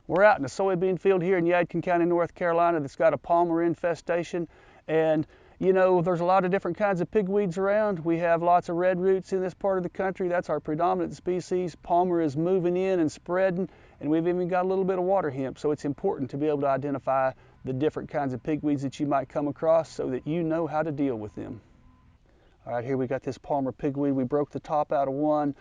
We're out in a soybean field here in Yadkin County, North Carolina that's got a palmer infestation. And you know, there's a lot of different kinds of pigweeds around. We have lots of red roots in this part of the country. That's our predominant species. Palmer is moving in and spreading, and we've even got a little bit of water hemp. So it's important to be able to identify the different kinds of pigweeds that you might come across so that you know how to deal with them. All right, here we got this palmer pigweed. We broke the top out of one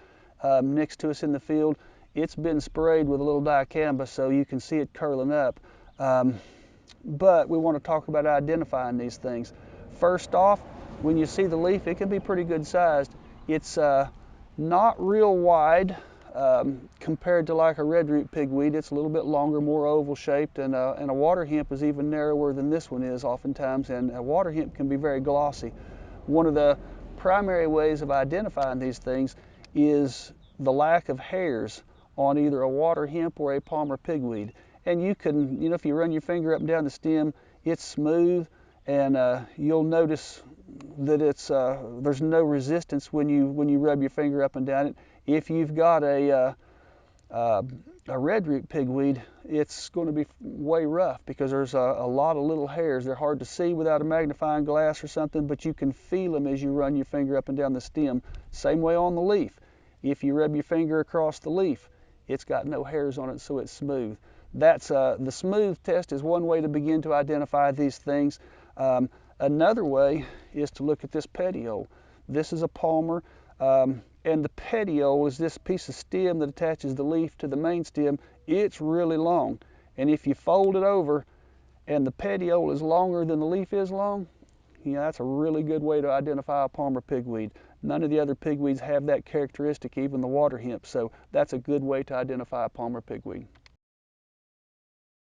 next to us in the field. It's been sprayed with a little dicamba, so you can see it curling up. But we want to talk about identifying these things. First off, when you see the leaf, it can be pretty good sized. It's not real wide compared to like a red root pigweed. It's a little bit longer, more oval shaped, and a water hemp is even narrower than this one is oftentimes, and a water hemp can be very glossy. One of the primary ways of identifying these things is the lack of hairs on either a water hemp or a palmer pigweed. And you can, you know, if you run your finger up and down the stem, it's smooth, and you'll notice that it's there's no resistance when you rub your finger up and down it. If you've got a red root pigweed, it's going to be way rough because there's a lot of little hairs. They're hard to see without a magnifying glass or something, but you can feel them as you run your finger up and down the stem. Same way on the leaf. If you rub your finger across the leaf, it's got no hairs on it, so it's smooth. That's the smooth test is one way to begin to identify these things. Another way is to look at this petiole. This is a palmer, and the petiole is this piece of stem that attaches the leaf to the main stem. It's really long, and if you fold it over and the petiole is longer than the leaf is long, you know, that's a really good way to identify a palmer pigweed. None of the other pigweeds have that characteristic, even the water hemp, so that's a good way to identify a palmer pigweed.